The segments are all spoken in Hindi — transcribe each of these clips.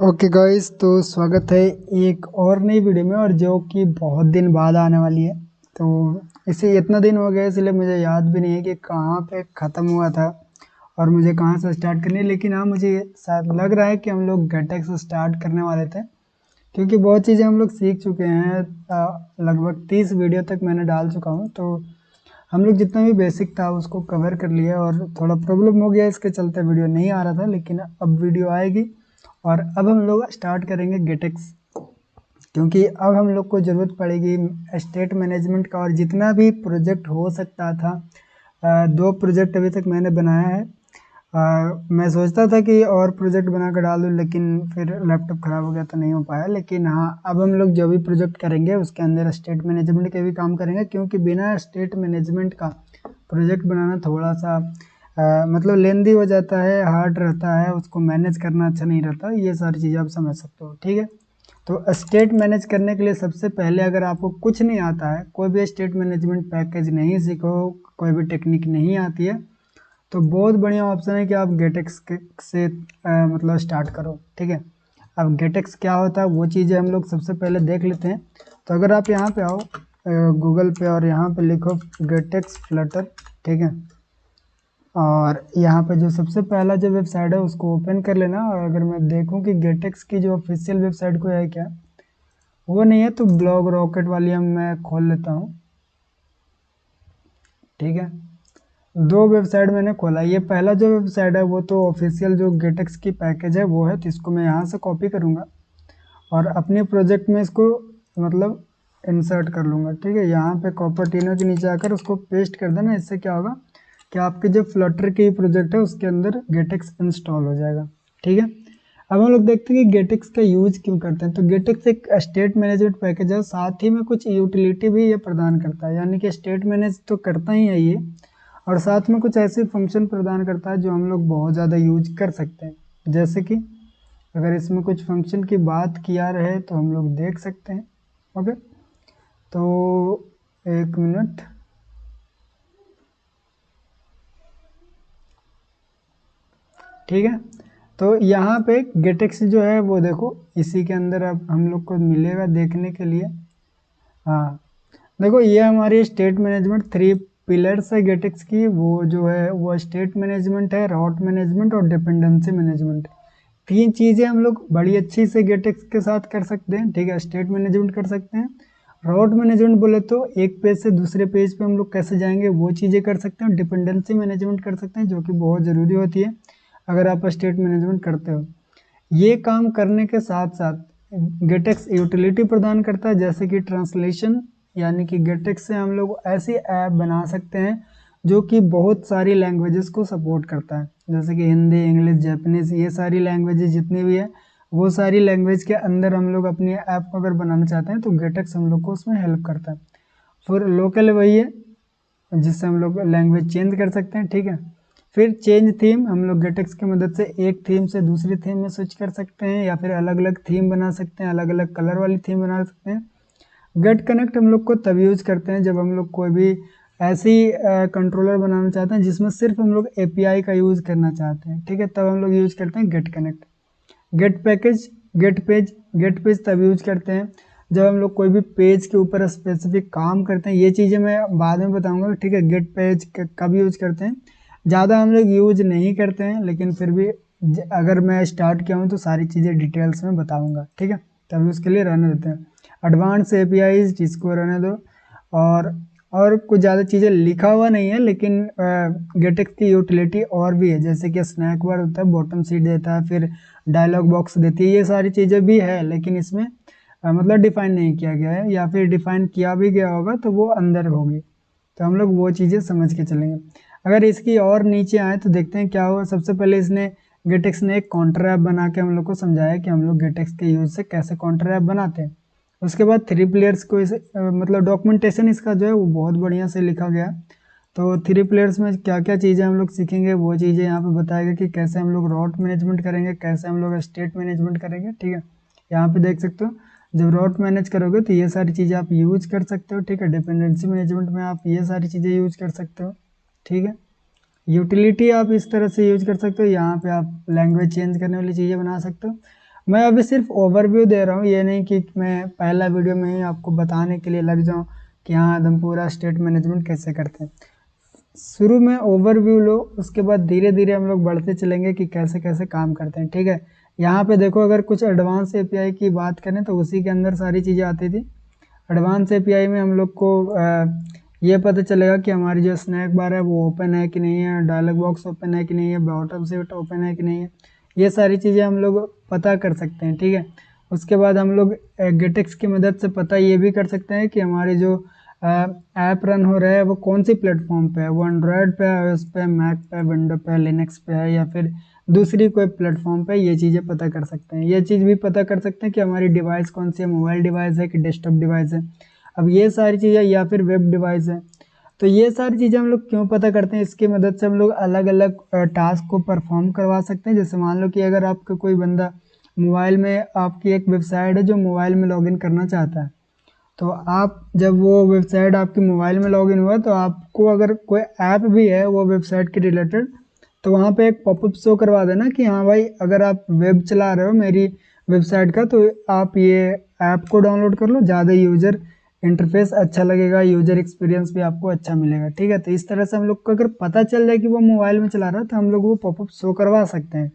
ओके गाइस, तो स्वागत है एक और नई वीडियो में, और जो कि बहुत दिन बाद आने वाली है। तो इसे इतना दिन हो गया इसलिए मुझे याद भी नहीं है कि कहाँ पे ख़त्म हुआ था और मुझे कहाँ से स्टार्ट करनी है। लेकिन हाँ, मुझे शायद लग रहा है कि हम लोग गेटेक्स स्टार्ट करने वाले थे, क्योंकि बहुत चीज़ें हम लोग सीख चुके हैं। लगभग 30 वीडियो तक मैंने डाल चुका हूँ, तो हम लोग जितना भी बेसिक था उसको कवर कर लिया। और थोड़ा प्रॉब्लम हो गया, इसके चलते वीडियो नहीं आ रहा था, लेकिन अब वीडियो आएगी। और अब हम लोग स्टार्ट करेंगे गेटेक्स, क्योंकि अब हम लोग को ज़रूरत पड़ेगी स्टेट मैनेजमेंट का। और जितना भी प्रोजेक्ट हो सकता था, 2 प्रोजेक्ट अभी तक मैंने बनाया है। मैं सोचता था कि और प्रोजेक्ट बना कर डाल दूँ, लेकिन फिर लैपटॉप ख़राब हो गया तो नहीं हो पाया। लेकिन हाँ, अब हम लोग जो भी प्रोजेक्ट करेंगे उसके अंदर स्टेट मैनेजमेंट के भी काम करेंगे, क्योंकि बिना स्टेट मैनेजमेंट का प्रोजेक्ट बनाना थोड़ा सा मतलब लेंदी हो जाता है, हार्ड रहता है, उसको मैनेज करना अच्छा नहीं रहता। ये सारी चीज़ें आप समझ सकते हो, ठीक है। तो स्टेट मैनेज करने के लिए सबसे पहले, अगर आपको कुछ नहीं आता है, कोई भी स्टेट मैनेजमेंट पैकेज नहीं सीखो, कोई भी टेक्निक नहीं आती है, तो बहुत बढ़िया ऑप्शन है कि आप गेटेक्स से मतलब स्टार्ट करो, ठीक है। अब गेटेक्स क्या होता है वो चीज़ें हम लोग सबसे पहले देख लेते हैं। तो अगर आप यहाँ पे आओ गूगल पे, और यहाँ पे लिखो गेटेक्स फ्लटर, ठीक है। और यहाँ पे जो सबसे पहला जो वेबसाइट है उसको ओपन कर लेना। और अगर मैं देखूँ कि गेटेक्स की जो ऑफिशियल वेबसाइट को है क्या, वो नहीं है, तो ब्लॉग रॉकेट वाली हम मैं खोल लेता हूँ, ठीक है। 2 वेबसाइट मैंने खोला। ये पहला जो वेबसाइट है वो तो ऑफिशियल जो गेटेक्स की पैकेज है वो है, तो इसको मैं यहाँ से कॉपी करूँगा और अपने प्रोजेक्ट में इसको मतलब इंसर्ट कर लूँगा, ठीक है। यहाँ पे कॉपर्टिनो के नीचे आकर उसको पेस्ट कर देना। इससे क्या होगा कि आपके जो फ्लटर की प्रोजेक्ट है उसके अंदर गेटेक्स इंस्टॉल हो जाएगा, ठीक है। अब हम लोग देखते हैं कि गेटेक्स का यूज क्यों करते हैं। तो गेटेक्स एक स्टेट मैनेजमेंट पैकेज है, साथ ही में कुछ यूटिलिटी भी ये प्रदान करता है। यानी कि स्टेट मैनेज तो करता ही है ये, और साथ में कुछ ऐसे फंक्शन प्रदान करता है जो हम लोग बहुत ज़्यादा यूज कर सकते हैं। जैसे कि अगर इसमें कुछ फंक्शन की बात किया रहे तो हम लोग देख सकते हैं। ओके, तो एक मिनट, ठीक है। तो यहाँ पे गेटेक्स जो है वो देखो, इसी के अंदर अब हम लोग को मिलेगा देखने के लिए। हाँ, देखो ये हमारी स्टेट मैनेजमेंट 3 पिलर्स है गेटेक्स की। वो जो है वो स्टेट मैनेजमेंट है, राउट मैनेजमेंट और डिपेंडेंसी मैनेजमेंट। 3 चीज़ें हम लोग बड़ी अच्छी से गेटेक्स के साथ कर सकते हैं, ठीक है। स्टेट मैनेजमेंट कर सकते हैं, राउट मैनेजमेंट बोले तो एक पेज से दूसरे पेज पे हम लोग कैसे जाएंगे वो चीज़ें कर सकते हैं। डिपेंडेंसी मैनेजमेंट कर सकते हैं, जो कि बहुत ज़रूरी होती है अगर आप स्टेट मैनेजमेंट करते हो। ये काम करने के साथ साथ गेटेक्स यूटिलिटी प्रदान करता है, जैसे कि ट्रांसलेशन। यानी कि गेटेक्स से हम लोग ऐसी ऐप बना सकते हैं जो कि बहुत सारी लैंग्वेजेस को सपोर्ट करता है, जैसे कि हिंदी, इंग्लिश, जापानीज़, ये सारी लैंग्वेजेस जितनी भी है वो सारी लैंग्वेज के अंदर हम लोग अपनी ऐप को अगर बनाना चाहते हैं तो गेटेक्स हम लोग को उसमें हेल्प करता है। फिर लोकल वही है जिससे हम लोग लैंग्वेज चेंज कर सकते हैं, ठीक है। फिर चेंज थीम, हम लोग गेटेक्स की मदद से एक थीम से दूसरी थीम में स्विच कर सकते हैं, या फिर अलग अलग थीम बना सकते हैं, अलग अलग कलर वाली थीम बना सकते हैं। गेट कनेक्ट हम लोग को तब यूज करते हैं जब हम लोग कोई भी ऐसी कंट्रोलर बनाना चाहते हैं जिसमें सिर्फ हम लोग एपीआई का यूज़ करना चाहते हैं, ठीक है। तब हम लोग यूज करते हैं get connect. Get package, get page तब यूज करते हैं जब हम लोग कोई भी पेज के ऊपर स्पेसिफिक काम करते हैं। ये चीज़ें मैं बाद में बताऊंगा, ठीक है। गेट पेज कब यूज करते हैं, ज़्यादा हम लोग यूज नहीं करते हैं, लेकिन फिर भी अगर मैं स्टार्ट किया हूँ तो सारी चीज़ें डिटेल्स में बताऊंगा, ठीक है। तभी उसके लिए रहने देते हैं। एडवांस एपीआईज जिसको रहने दो। और कुछ ज़्यादा चीज़ें लिखा हुआ नहीं है, लेकिन गेटेक्स की यूटिलिटी और भी है, जैसे कि स्नैक बार होता है, बॉटम सीट देता है, फिर डायलॉग बॉक्स देती है। ये सारी चीज़ें भी है, लेकिन इसमें मतलब डिफाइन नहीं किया गया है, या फिर डिफाइन किया भी गया होगा तो वो अंदर होगी। तो हम लोग वो चीज़ें समझ के चलेंगे। अगर इसकी और नीचे आए तो देखते हैं क्या हुआ। सबसे पहले इसने गेटेक्स ने एक काउंटर ऐप बना के हम लोग को समझाया कि हम लोग गेटेक्स के यूज़ से कैसे काउंटर ऐप बनाते हैं। उसके बाद 3 प्लेयर्स को इस मतलब डॉक्यूमेंटेशन इसका जो है वो बहुत बढ़िया से लिखा गया। तो 3 प्लेयर्स में क्या क्या चीज़ें हम लोग सीखेंगे वो चीज़ें यहाँ पे बताएगा कि कैसे हम लोग राउट मैनेजमेंट करेंगे, कैसे हम लोग स्टेट मैनेजमेंट करेंगे, ठीक है। यहाँ पे देख सकते हो, जब राउट मैनेज करोगे तो ये सारी चीज़ें आप यूज कर सकते हो, ठीक है। डिपेंडेंसी मैनेजमेंट में आप ये सारी चीज़ें यूज कर सकते हो, ठीक है। यूटिलिटी आप इस तरह से यूज कर सकते हो, यहाँ पे आप लैंग्वेज चेंज करने वाली चीज़ें बना सकते हो। मैं अभी सिर्फ ओवरव्यू दे रहा हूँ, ये नहीं कि मैं पहला वीडियो में ही आपको बताने के लिए लग जाऊँ कि हाँ एकदम पूरा स्टेट मैनेजमेंट कैसे करते हैं। शुरू में ओवरव्यू लो, उसके बाद धीरे धीरे हम लोग बढ़ते चलेंगे कि कैसे कैसे काम करते हैं। ठीक है, यहाँ पे देखो अगर कुछ एडवांस एपीआई की बात करें तो उसी के अंदर सारी चीज़ें आती थी। एडवांस एपीआई में हम लोग को ये पता चलेगा कि हमारी जो स्नैक बार है वो ओपन है कि नहीं है, डायलॉग बॉक्स ओपन है कि नहीं है, बॉटम सीट ओपन है कि नहीं है, ये सारी चीज़ें हम लोग पता कर सकते हैं। ठीक है, उसके बाद हम लोग गेटेक्स की मदद से पता ये भी कर सकते हैं कि हमारी जो ऐप रन हो रहा है वो कौन सी प्लेटफॉर्म पे है, वो एंड्रॉयड पे है, iOS पे, मैक पे, विंडो पे, लिनक्स पे है या फिर दूसरी कोई प्लेटफॉर्म पे, ये चीज़ें पता कर सकते हैं। ये चीज़ भी पता कर सकते हैं कि हमारी डिवाइस कौन सी है, मोबाइल डिवाइस है कि डेस्कटॉप डिवाइस है। अब ये सारी चीज़ें या फिर वेब डिवाइस है, तो ये सारी चीज़ें हम लोग क्यों पता करते हैं, इसकी मदद से हम लोग अलग अलग टास्क को परफॉर्म करवा सकते हैं। जैसे मान लो कि अगर आपका कोई बंदा मोबाइल में, आपकी एक वेबसाइट है जो मोबाइल में लॉगिन करना चाहता है, तो आप जब वो वेबसाइट आपकी मोबाइल में लॉगिन हुआ तो आपको अगर कोई ऐप भी है वो वेबसाइट के रिलेटेड, तो वहाँ पे एक पॉपअप शो करवा देना कि हाँ भाई अगर आप वेब चला रहे हो मेरी वेबसाइट का तो आप ये ऐप को डाउनलोड कर लो, ज़्यादा यूज़र इंटरफेस अच्छा लगेगा, यूज़र एक्सपीरियंस भी आपको अच्छा मिलेगा। ठीक है, तो इस तरह से हम लोग को अगर पता चल जाए कि वो मोबाइल में चला रहा है तो हम लोग वो पॉपअप शो करवा सकते हैं।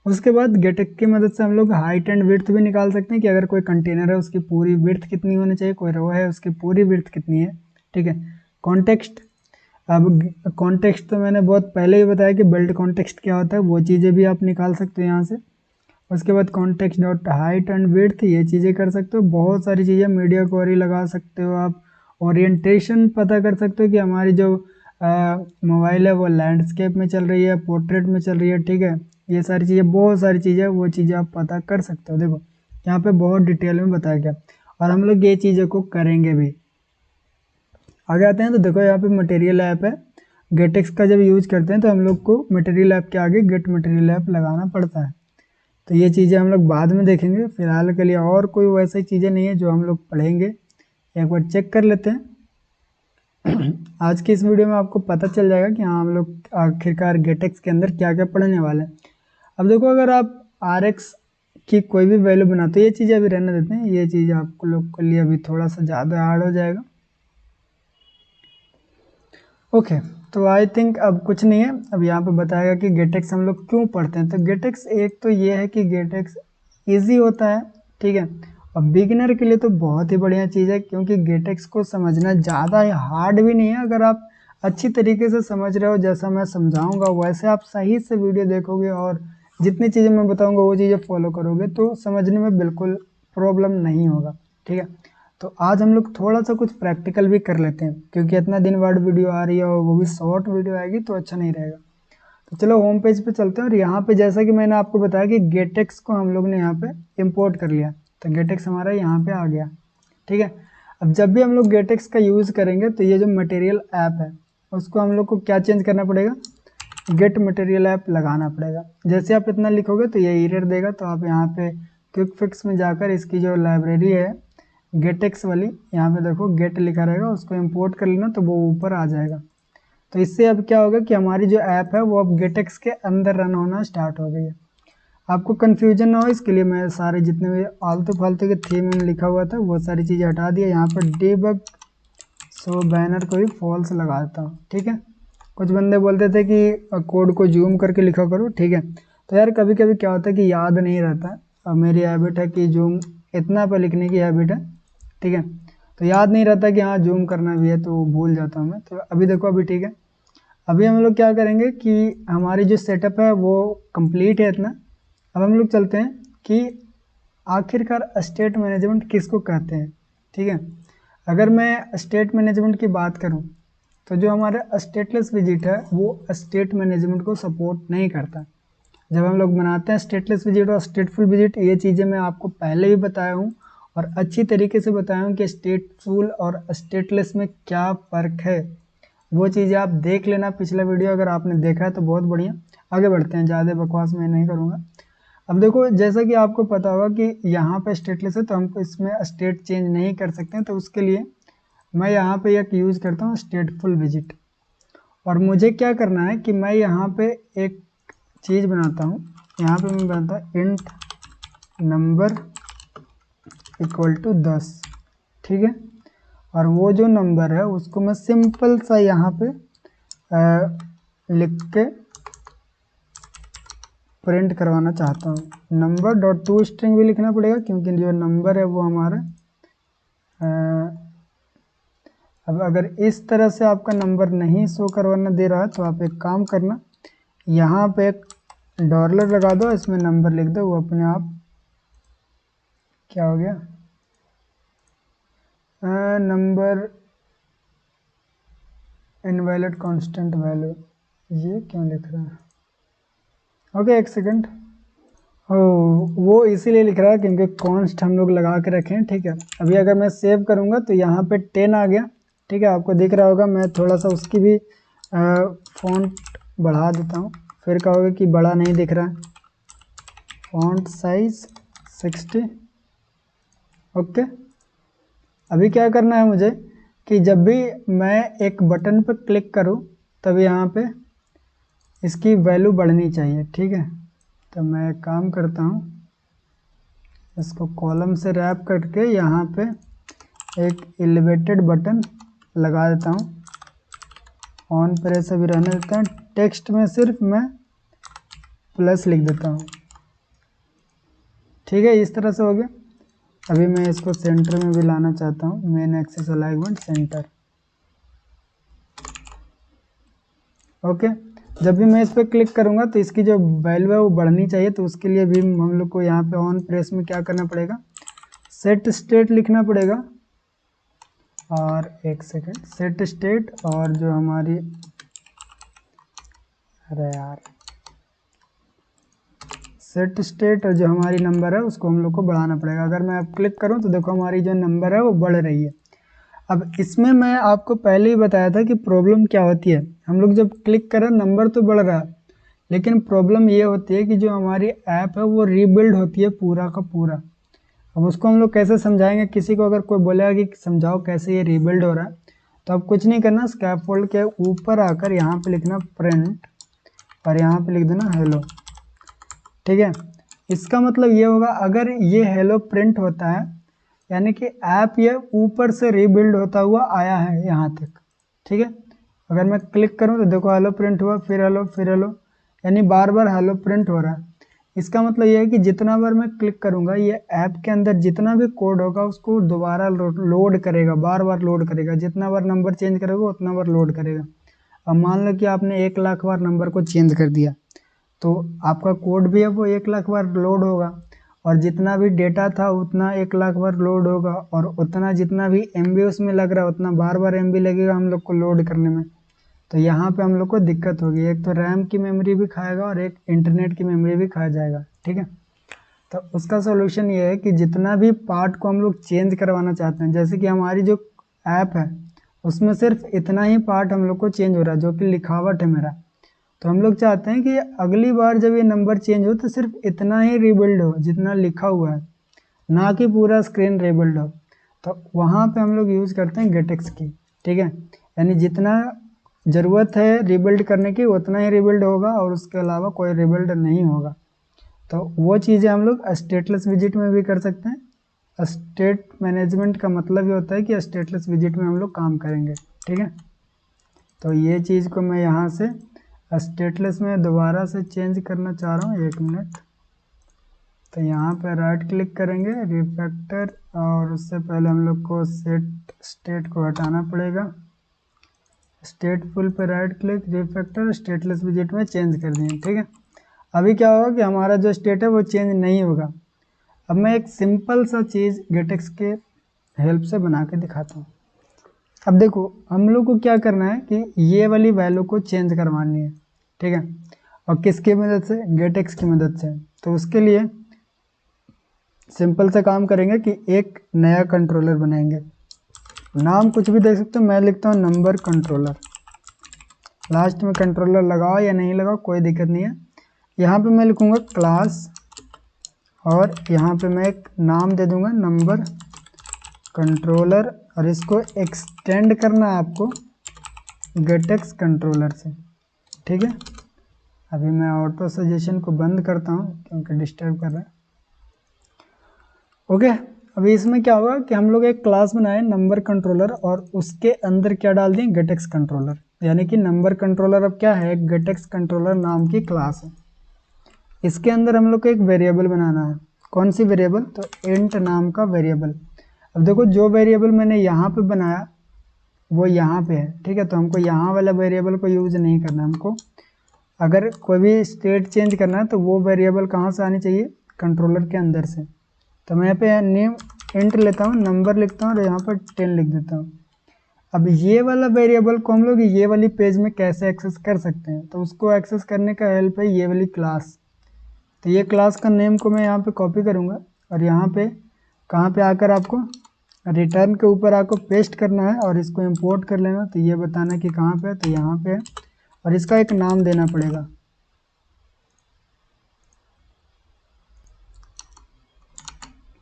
उसके बाद गेटेक की मदद से हम लोग हाइट एंड विड्थ भी निकाल सकते हैं कि अगर कोई कंटेनर है उसकी पूरी विड्थ कितनी होनी चाहिए, कोई रो है उसकी पूरी विड्थ कितनी है। ठीक है, कॉन्टेक्स्ट, अब कॉन्टेक्स्ट तो मैंने बहुत पहले ही बताया कि बिल्ड कॉन्टेक्स्ट क्या होता है, वो चीज़ें भी आप निकाल सकते हो यहाँ से। उसके बाद context dot height and width, ये चीज़ें कर सकते हो। बहुत सारी चीज़ें, मीडिया क्वेरी लगा सकते हो आप, ओरिएंटेशन पता कर सकते हो कि हमारी जो मोबाइल है वो लैंडस्केप में चल रही है, पोर्ट्रेट में चल रही है। ठीक है, ये सारी चीज़ें, बहुत सारी चीज़ें, वो चीज़ें आप पता कर सकते हो। देखो यहाँ पे बहुत डिटेल में बताया गया और हम लोग ये चीज़ों को करेंगे भी। आगे आते हैं तो देखो यहाँ पे मटेरियल ऐप है। गेटेक्स का जब यूज करते हैं तो हम लोग को मटेरियल ऐप के आगे गेट मटेरियल ऐप लगाना पड़ता है। तो ये चीज़ें हम लोग बाद में देखेंगे, फिलहाल के लिए और कोई वैसी चीज़ें नहीं है जो हम लोग पढ़ेंगे। एक बार चेक कर लेते हैं। आज की इस वीडियो में आपको पता चल जाएगा कि हाँ हम लोग आखिरकार गेटेक्स के अंदर क्या क्या पढ़ने वाले हैं। अब देखो अगर आप RX की कोई भी वैल्यू बनाते हो, ये चीज़ें अभी रहने देते हैं, ये चीज़ आपको लोग के लिए अभी थोड़ा सा ज़्यादा हार्ड हो जाएगा। ओके, तो आई थिंक अब कुछ नहीं है। अब यहाँ पे बताएगा कि गेटेक्स हम लोग क्यों पढ़ते हैं। तो गेटेक्स एक तो ये है कि गेटेक्स ईजी होता है। ठीक है, और बिगिनर के लिए तो बहुत ही बढ़िया चीज़ है क्योंकि गेटेक्स को समझना ज़्यादा हार्ड भी नहीं है। अगर आप अच्छी तरीके से समझ रहे हो, जैसा मैं समझाऊंगा वैसे आप सही से वीडियो देखोगे और जितनी चीज़ें मैं बताऊंगा वो चीज़ें फॉलो करोगे तो समझने में बिल्कुल प्रॉब्लम नहीं होगा। ठीक है, तो आज हम लोग थोड़ा सा कुछ प्रैक्टिकल भी कर लेते हैं क्योंकि इतना दिन बाद वीडियो आ रही है और वो भी शॉर्ट वीडियो आएगी तो अच्छा नहीं रहेगा। तो चलो होम पेज पे चलते हैं और यहाँ पे जैसा कि मैंने आपको बताया कि गेटेक्स को हम लोग ने यहाँ पे इंपोर्ट कर लिया, तो गेटेक्स हमारा यहाँ पे आ गया। ठीक है, अब जब भी हम लोग गेटेक्स का यूज़ करेंगे तो ये जो मटेरियल ऐप है उसको हम लोग को क्या चेंज करना पड़ेगा, गेट मटेरियल ऐप लगाना पड़ेगा। जैसे आप इतना लिखोगे तो ये एरर देगा, तो आप यहाँ पे क्विक फिक्स में जाकर इसकी जो लाइब्रेरी है गेटेक्स वाली, यहाँ पे देखो गेट लिखा रहेगा, उसको इंपोर्ट कर लेना तो वो ऊपर आ जाएगा। तो इससे अब क्या होगा कि हमारी जो ऐप है वो अब गेटेक्स के अंदर रन होना स्टार्ट हो गई है। आपको कन्फ्यूजन ना हो इसके लिए मैं सारे जितने भी आलतू फालतू के थीम में लिखा हुआ था वो सारी चीज़ें हटा दिया। यहाँ पर डीबग सो बैनर को भी फॉल्स लगा देता हूँ। ठीक है, कुछ बंदे बोलते थे कि कोड को जूम करके लिखा करो। ठीक है, तो यार कभी कभी क्या होता है कि याद नहीं रहता, और मेरी हैबिट है कि जूम इतना पर लिखने की हैबिट है। ठीक है, तो याद नहीं रहता कि हाँ जूम करना भी है तो भूल जाता हूँ मैं। तो अभी देखो अभी ठीक है, अभी हम लोग क्या करेंगे कि हमारी जो सेटअप है वो कंप्लीट है इतना। अब हम लोग चलते हैं कि आखिरकार स्टेट मैनेजमेंट किसको कहते हैं। ठीक है, अगर मैं स्टेट मैनेजमेंट की बात करूं तो जो हमारा स्टेटलेस विजिट है वो स्टेट मैनेजमेंट को सपोर्ट नहीं करता। जब हम लोग बनाते हैं स्टेटलेस विजिट और स्टेटफुल विजिट, ये चीज़ें मैं आपको पहले भी बताया हूँ और अच्छी तरीके से बताया हूँ कि स्टेटफुल और स्टेटलेस में क्या फ़र्क है। वो चीज़ें आप देख लेना पिछला वीडियो, अगर आपने देखा है तो बहुत बढ़िया। आगे बढ़ते हैं, ज़्यादा बकवास मैं नहीं करूँगा। अब देखो जैसा कि आपको पता होगा कि यहाँ पे स्टेटलेस है तो हमको इसमें स्टेट चेंज नहीं कर सकते हैं, तो उसके लिए मैं यहाँ पे एक यूज़ करता हूँ स्टेटफुल विजिट। और मुझे क्या करना है कि मैं यहाँ पे एक चीज़ बनाता हूँ, यहाँ पे मैं बनाता हूँ इंट नंबर इक्वल टू 10, ठीक है। और वो जो नंबर है उसको मैं सिंपल सा यहाँ पे लिख के प्रिंट करवाना चाहता हूँ। नंबर डॉट टू स्ट्रिंग भी लिखना पड़ेगा क्योंकि जो नंबर है वो हमारा अब अगर इस तरह से आपका नंबर नहीं शो करवाना दे रहा है तो आप एक काम करना, यहाँ पे एक डॉलर लगा दो, इसमें नंबर लिख दो, वो अपने आप क्या हो गया, नंबर इनवैलिड कांस्टेंट वैल्यू, ये क्यों लिख रहा है? ओके एक सेकंड, वो इसीलिए लिख रहा है क्योंकि कॉन्स्ट हम लोग लगा के रखे हैं, ठीक है। अभी अगर मैं सेव करूँगा तो यहाँ पे 10 आ गया, ठीक है, आपको दिख रहा होगा। मैं थोड़ा सा उसकी भी फॉन्ट बढ़ा देता हूँ, फिर कहोगे कि बड़ा नहीं दिख रहा है। Font size 60, okay. अभी क्या करना है मुझे कि जब भी मैं एक बटन पर क्लिक करूँ तब यहाँ पे इसकी वैल्यू बढ़नी चाहिए, ठीक है। तो मैं एक काम करता हूँ, इसको कॉलम से रैप करके यहाँ पे एक एलिवेटेड बटन लगा देता हूँ। ऑन प्रेस अभी रहने देते हैं, टेक्स्ट में सिर्फ मैं प्लस लिख देता हूँ, ठीक है। इस तरह से हो गया। अभी मैं इसको सेंटर में भी लाना चाहता हूँ, main axis alignment centre, okay. जब भी मैं इस पर क्लिक करूँगा तो इसकी जो वैल्यू है वो बढ़नी चाहिए, तो उसके लिए भी हम लोग को यहाँ पे ऑन प्रेस में क्या करना पड़ेगा, सेट स्टेट लिखना पड़ेगा। और एक सेकेंड, सेट स्टेट और जो हमारी, अरे यार, सेट स्टेट और जो हमारी नंबर है उसको हम लोग को बढ़ाना पड़ेगा। अगर मैं अब क्लिक करूँ तो देखो हमारी जो नंबर है वो बढ़ रही है। अब इसमें मैं आपको पहले ही बताया था कि प्रॉब्लम क्या होती है। हम लोग जब क्लिक करें नंबर तो बढ़ रहा है, लेकिन प्रॉब्लम ये होती है कि जो हमारी ऐप है वो रीबिल्ड होती है पूरा का पूरा। अब उसको हम लोग कैसे समझाएंगे, किसी को अगर कोई बोलेगा कि समझाओ कैसे ये रीबिल्ड हो रहा है, तो अब कुछ नहीं करना, स्कैफोल्ड के ऊपर आकर यहाँ पे लिखना प्रिंट और यहाँ पे लिख देना हेलो, ठीक है। इसका मतलब ये होगा, अगर ये हेलो प्रिंट होता है यानी कि ऐप ये ऊपर से रीबिल्ड होता हुआ आया है यहाँ तक, ठीक है। अगर मैं क्लिक करूँ तो देखो हेलो प्रिंट हुआ, फिर हेलो, फिर हेलो, यानी बार बार हेलो प्रिंट हो रहा है। इसका मतलब ये है कि जितना बार मैं क्लिक करूँगा ये ऐप के अंदर जितना भी कोड होगा उसको दोबारा लोड करेगा, बार बार लोड करेगा। जितना बार नंबर चेंज करोगे उतना बार लोड करेगा। अब मान लो कि आपने 1,00,000 बार नंबर को चेंज कर दिया तो आपका कोड भी है वो 1,00,000 बार लोड होगा, और जितना भी डेटा था उतना 1,00,000 बार लोड होगा, और उतना जितना भी MB उसमें लग रहा है उतना बार बार MB लगेगा हम लोग को लोड करने में। तो यहाँ पे हम लोग को दिक्कत होगी, एक तो रैम की मेमोरी भी खाएगा और एक इंटरनेट की मेमोरी भी खा जाएगा, ठीक है। तो उसका सोल्यूशन ये है कि जितना भी पार्ट को हम लोग चेंज करवाना चाहते हैं, जैसे कि हमारी जो ऐप है उसमें सिर्फ इतना ही पार्ट हम लोग को चेंज हो रहा है जो कि लिखावट है मेरा, तो हम लोग चाहते हैं कि अगली बार जब ये नंबर चेंज हो तो सिर्फ इतना ही रीबिल्ड हो जितना लिखा हुआ है, ना कि पूरा स्क्रीन रीबिल्ड हो। तो वहाँ पे हम लोग यूज़ करते हैं गेटेक्स की, ठीक है। यानी जितना ज़रूरत है रीबिल्ड करने की उतना ही रीबिल्ड होगा और उसके अलावा कोई रीबिल्ड नहीं होगा। तो वो चीज़ें हम लोग स्टेटलेस विजिट में भी कर सकते हैं। स्टेट मैनेजमेंट का मतलब ये होता है कि स्टेटलेस विजिट में हम लोग काम करेंगे, ठीक है। तो ये चीज़ को मैं यहाँ से स्टेटलेस में दोबारा से चेंज करना चाह रहा हूँ, 1 मिनट। तो यहाँ पे राइट क्लिक करेंगे रिफैक्टर, और उससे पहले हम लोग को सेट स्टेट को हटाना पड़ेगा। स्टेटफुल पे right click, refactor, stateless visit में चेंज कर दिए, ठीक है। अभी क्या होगा कि हमारा जो स्टेट है वो चेंज नहीं होगा। अब मैं एक सिंपल सा चीज़ गेटेक्स के हेल्प से बना के दिखाता हूँ। अब देखो हम लोग को क्या करना है कि ये वाली वैल्यू को चेंज करवानी है, ठीक है। और किसकी मदद से, गेटेक्स की मदद से। तो उसके लिए सिंपल से काम करेंगे कि एक नया कंट्रोलर बनाएंगे। नाम कुछ भी दे सकते हो, मैं लिखता हूँ नंबर कंट्रोलर। लास्ट में कंट्रोलर लगाओ या नहीं लगाओ कोई दिक्कत नहीं है। यहाँ पे मैं लिखूँगा क्लास, और यहाँ पे मैं एक नाम दे दूँगा नंबर कंट्रोलर, और इसको एक्सटेंड करना है आपको गेटेक्स कंट्रोलर से, ठीक है। अभी मैं ऑटो सजेशन को बंद करता हूँ क्योंकि डिस्टर्ब कर रहा है। ओके। अभी इसमें क्या होगा कि हम लोग एक क्लास बनाए नंबर कंट्रोलर और उसके अंदर क्या डाल दें, गेटएक्स कंट्रोलर, यानी कि नंबर कंट्रोलर अब क्या है, गेटएक्स कंट्रोलर नाम की क्लास है। इसके अंदर हम लोग को एक वेरिएबल बनाना है। कौन सी वेरिएबल, तो इंट नाम का वेरिएबल। अब देखो जो वेरिएबल मैंने यहाँ पे बनाया वो यहाँ पे है, ठीक है। तो हमको यहाँ वाला वेरिएबल को यूज नहीं करना, हमको अगर कोई भी स्टेट चेंज करना है तो वो वेरिएबल कहाँ से आनी चाहिए, कंट्रोलर के अंदर से। तो मैं यहाँ पे नेम इंट लेता हूँ, नंबर लिखता हूँ और यहाँ पर 10 लिख देता हूँ। अब ये वाला वेरिएबल को हम लोग ये वाली पेज में कैसे एक्सेस कर सकते हैं, तो उसको एक्सेस करने का हेल्प है ये वाली क्लास। तो ये क्लास का नेम को मैं यहाँ पे कॉपी करूँगा और यहाँ पे कहाँ पे आकर आपको रिटर्न के ऊपर आपको पेस्ट करना है और इसको इंपोर्ट कर लेना। तो ये बताना कि कहाँ पे है, तो यहाँ पे है और इसका एक नाम देना पड़ेगा।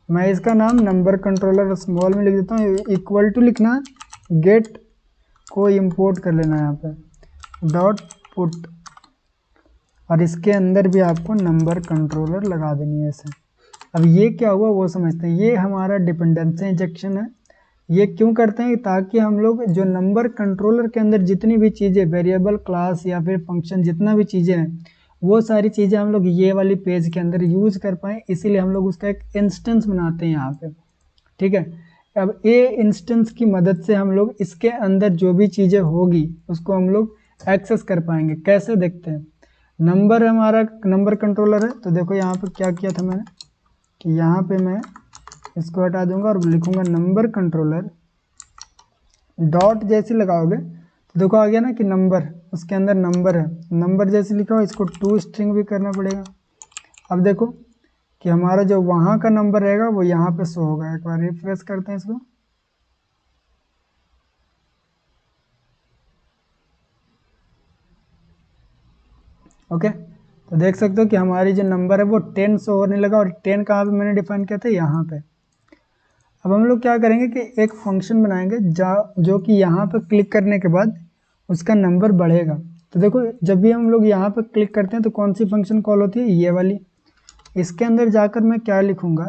मैं इसका नाम नंबर कंट्रोलर स्मॉल में लिख देता हूँ, इक्वल टू लिखना, गेट को इंपोर्ट कर लेना है यहाँ पे डॉट पुट और इसके अंदर भी आपको नंबर कंट्रोलर लगा देनी है ऐसे। अब ये क्या हुआ वो समझते हैं, ये हमारा डिपेंडेंसी इंजेक्शन है। ये क्यों करते हैं, ताकि हम लोग जो नंबर कंट्रोलर के अंदर जितनी भी चीज़ें, वेरिएबल, क्लास या फिर फंक्शन, जितना भी चीज़ें हैं वो सारी चीज़ें हम लोग ये वाली पेज के अंदर यूज कर पाएँ, इसीलिए हम लोग उसका एक इंस्टेंस बनाते हैं यहाँ पे, ठीक है। अब ये इंस्टेंस की मदद से हम लोग इसके अंदर जो भी चीज़ें होगी उसको हम लोग एक्सेस कर पाएंगे। कैसे, देखते हैं। नंबर हमारा नंबर कंट्रोलर है, तो देखो यहाँ पे क्या किया था मैंने कि यहाँ पे मैं इसको हटा दूंगा और लिखूंगा नंबर कंट्रोलर डॉट, जैसे लगाओगे तो देखो आ गया ना कि नंबर, उसके अंदर नंबर है, नंबर जैसे लिखा हो इसको टू स्ट्रिंग भी करना पड़ेगा। अब देखो कि हमारा जो वहाँ का नंबर रहेगा वो यहाँ पे शो होगा। एक बार रिफ्रेश करते हैं इसको, ओके। तो देख सकते हो कि हमारी जो नंबर है वो 10 शो होने लगा और 10 कहाँ पे मैंने डिफाइन किया था, यहाँ पे। अब हम लोग क्या करेंगे कि एक फंक्शन बनाएंगे जो कि यहाँ पे क्लिक करने के बाद उसका नंबर बढ़ेगा। तो देखो जब भी हम लोग यहाँ पे क्लिक करते हैं तो कौन सी फंक्शन कॉल होती है, ये वाली। इसके अंदर जाकर मैं क्या लिखूँगा,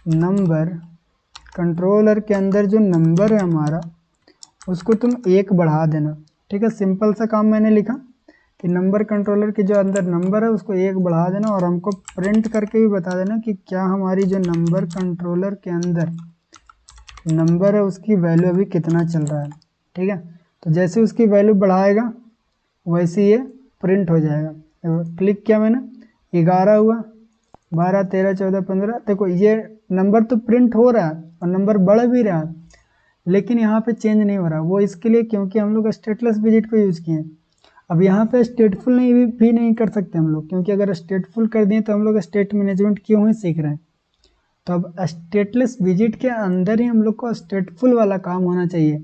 नंबर कंट्रोलर के अंदर जो नंबर है हमारा उसको तुम 1 बढ़ा देना, ठीक है। सिंपल सा काम मैंने लिखा कि नंबर कंट्रोलर के जो अंदर नंबर है उसको 1 बढ़ा देना और हमको प्रिंट करके भी बता देना कि क्या हमारी जो नंबर कंट्रोलर के अंदर नंबर है उसकी वैल्यू अभी कितना चल रहा है, ठीक है। तो जैसे उसकी वैल्यू बढ़ाएगा वैसे ये प्रिंट हो जाएगा। क्लिक किया मैंने, 11 हुआ, 12, 13, 14, 15, देखो ये नंबर तो प्रिंट हो रहा है और नंबर बढ़ भी रहा है, लेकिन यहाँ पे चेंज नहीं हो रहा। वो इसके लिए क्योंकि हम लोग स्टेटलेस विजिट को यूज़ किए हैं। अब यहाँ पे स्टेटफुल भी नहीं कर सकते हम लोग, क्योंकि अगर स्टेटफुल कर दिए तो हम लोग स्टेट मैनेजमेंट क्यों ही सीख रहे हैं। तो अब स्टेटलेस विजिट के अंदर ही हम लोग को स्टेटफुल वाला काम होना चाहिए।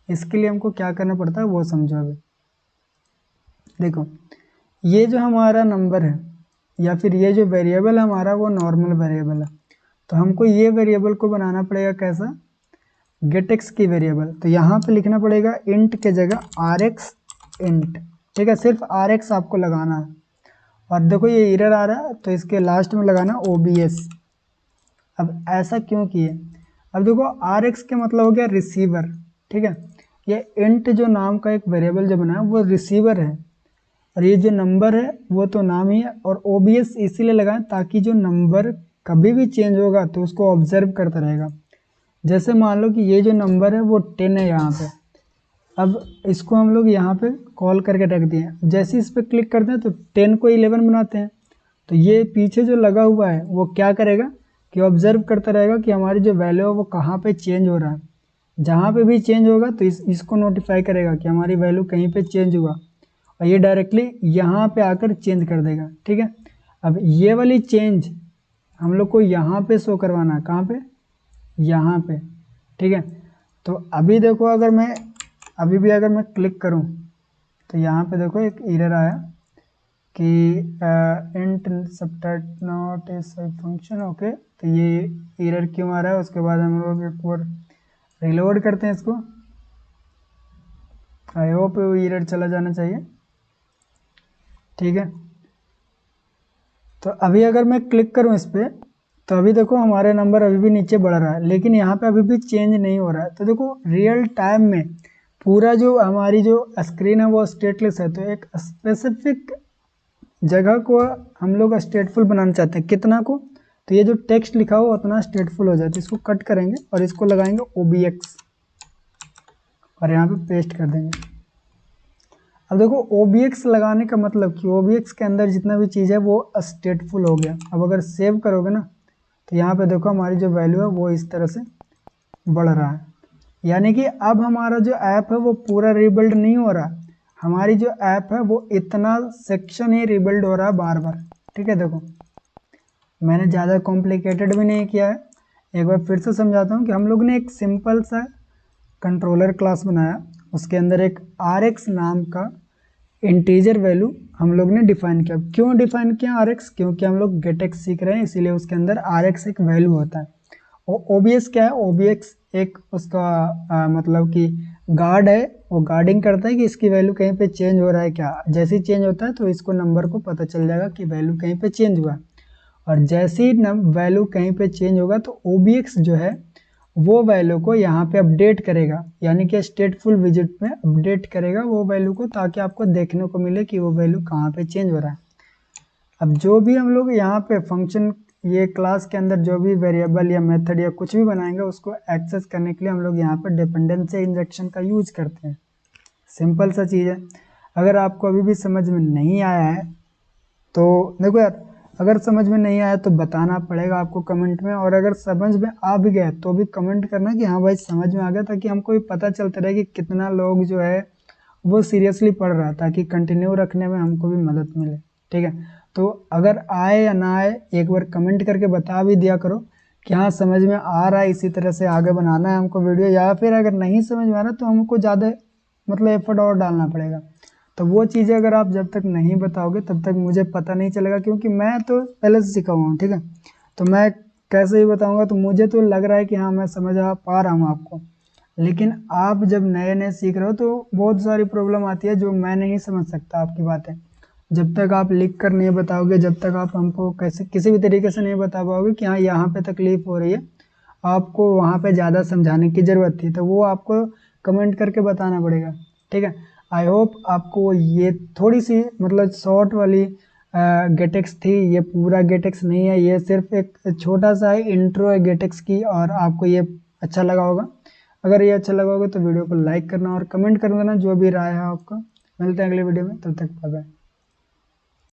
इसके लिए हमको क्या करना पड़ता है वो समझो। अभी देखो ये जो हमारा नंबर है या फिर ये जो वेरिएबल है हमारा वो नॉर्मल वेरिएबल है, तो हमको ये वेरिएबल को बनाना पड़ेगा कैसा, गेटएक्स की वेरिएबल। तो यहाँ पे लिखना पड़ेगा इंट के जगह rx इंट, ठीक है। सिर्फ rx आपको लगाना है और देखो ये एरर आ रहा है तो इसके लास्ट में लगाना obs। अब ऐसा क्यों किए, अब देखो rx के मतलब हो गया रिसीवर, ठीक है। ये इंट जो नाम का एक वेरिएबल जो बना है वो रिसीवर है और ये जो नंबर है वो तो नाम ही है। और obs इसीलिए लगाएं ताकि जो नंबर कभी भी चेंज होगा तो उसको ऑब्जर्व करता रहेगा। जैसे मान लो कि ये जो नंबर है वो 10 है यहाँ पे, अब इसको हम लोग यहाँ पे कॉल करके रख दिए। जैसे इस पर क्लिक करते हैं तो 10 को 11 बनाते हैं, तो ये पीछे जो लगा हुआ है वो क्या करेगा कि ऑब्जर्व करता रहेगा कि हमारी जो वैल्यू है वो कहाँ पे चेंज हो रहा है। जहाँ पे भी चेंज होगा तो इसको नोटिफाई करेगा कि हमारी वैल्यू कहीं पे चेंज हुआ और ये डायरेक्टली यहाँ पे आकर चेंज कर देगा, ठीक है। अब ये वाली चेंज हम लोग को यहाँ पे शो करवाना है, कहाँ पे, यहाँ पे, ठीक है। तो अभी देखो अगर मैं अभी भी अगर मैं क्लिक करूँ तो यहाँ पे देखो एक एरर आया कि int subtract not a function, okay. तो ये एरर क्यों आ रहा है, उसके बाद हम लोग एक बार रिलोड करते हैं इसको। आई होप वो एरर चला जाना चाहिए, ठीक है। तो अभी अगर मैं क्लिक करूँ इस पर तो अभी देखो हमारे नंबर अभी भी नीचे बढ़ रहा है, लेकिन यहाँ पे अभी भी चेंज नहीं हो रहा है। तो देखो रियल टाइम में पूरा जो हमारी जो स्क्रीन है वो स्टेटलेस है, तो एक स्पेसिफिक जगह को हम लोग स्टेटफुल बनाना चाहते हैं, कितना को, तो ये जो टेक्स्ट लिखा हो उतना स्टेटफुल हो जाए। तो इसको कट करेंगे और इसको लगाएंगे OBX और यहाँ पे पेस्ट कर देंगे। अब देखो OBX लगाने का मतलब कि OBX के अंदर जितना भी चीज़ है वो स्टेटफुल हो गया। अब अगर सेव करोगे ना तो यहाँ पे देखो हमारी जो वैल्यू है वो इस तरह से बढ़ रहा है, यानी कि अब हमारा जो ऐप है वो पूरा रिबिल्ड नहीं हो रहा, हमारी जो ऐप है वो इतना सेक्शन ही रिबिल्ड हो रहा है बार बार। ठीक है, देखो मैंने ज़्यादा कॉम्प्लिकेटेड भी नहीं किया है। एक बार फिर से समझाता हूँ कि हम लोग ने एक सिंपल सा कंट्रोलर क्लास बनाया, उसके अंदर एक RX नाम का इंटीजर वैल्यू हम लोग ने डिफाइन किया। क्यों डिफाइन किया RX? क्योंकि हम लोग गेटएक्स सीख रहे हैं, इसीलिए उसके अंदर RX एक वैल्यू होता है। और OBS क्या है? OBX एक उसका मतलब कि गार्ड है, वो गार्डिंग करता है कि इसकी वैल्यू कहीं पे चेंज हो रहा है क्या। जैसे ही चेंज होता है तो इसको नंबर को पता चल जाएगा कि वैल्यू कहीं पे चेंज हुआ है, और जैसे ही वैल्यू कहीं पे चेंज होगा तो OBX जो है वो वैल्यू को यहाँ पे अपडेट करेगा, यानी कि स्टेटफुल विजिट में अपडेट करेगा वो वैल्यू को, ताकि आपको देखने को मिले कि वो वैल्यू कहाँ पे चेंज हो रहा है। अब जो भी हम लोग यहाँ पे फंक्शन, ये क्लास के अंदर जो भी वेरिएबल या मेथड या कुछ भी बनाएंगे उसको एक्सेस करने के लिए हम लोग यहाँ पर डिपेंडेंसी इंजेक्शन का यूज करते हैं। सिंपल सा चीज़ है। अगर आपको अभी भी समझ में नहीं आया है तो देखो यार, अगर समझ में नहीं आया तो बताना पड़ेगा आपको कमेंट में, और अगर समझ में आ भी गया तो भी कमेंट करना कि हाँ भाई समझ में आ गया, ताकि हमको भी पता चलता रहे कि कितना लोग जो है वो सीरियसली पढ़ रहा है, ताकि कंटिन्यू रखने में हमको भी मदद मिले। ठीक है, तो अगर आए या ना आए एक बार कमेंट करके बता भी दिया करो कि हाँ समझ में आ रहा है, इसी तरह से आगे बनाना है हमको वीडियो, या फिर अगर नहीं समझ में आ रहा तो हमको ज़्यादा मतलब एफर्ट और डालना पड़ेगा। तो वो चीज़ें अगर आप जब तक नहीं बताओगे तब तक मुझे पता नहीं चलेगा, क्योंकि मैं तो पहले से सीखा हुआ हूँ। ठीक है, तो मैं कैसे भी बताऊँगा तो मुझे तो लग रहा है कि हाँ मैं समझ आ पा रहा हूँ आपको, लेकिन आप जब नए नए सीख रहे हो तो बहुत सारी प्रॉब्लम आती है जो मैं नहीं समझ सकता आपकी बातें। जब तक आप लिख कर नहीं बताओगे, जब तक आप हमको कैसे किसी भी तरीके से नहीं बता पाओगे कि हाँ यहाँ पे तकलीफ हो रही है, आपको वहाँ पे ज़्यादा समझाने की ज़रूरत थी, तो वो आपको कमेंट करके बताना पड़ेगा। ठीक है, आई होप आपको ये थोड़ी सी मतलब शॉर्ट वाली गेटेक्स थी, ये पूरा गेटेक्स नहीं है, ये सिर्फ एक छोटा सा इंट्रो है गेटेक्स की, और आपको ये अच्छा लगा होगा। अगर ये अच्छा लगा होगा तो वीडियो को लाइक करना और कमेंट कर देना जो भी राय है आपका। मिलते हैं अगले वीडियो में, तब तक बाय बाय।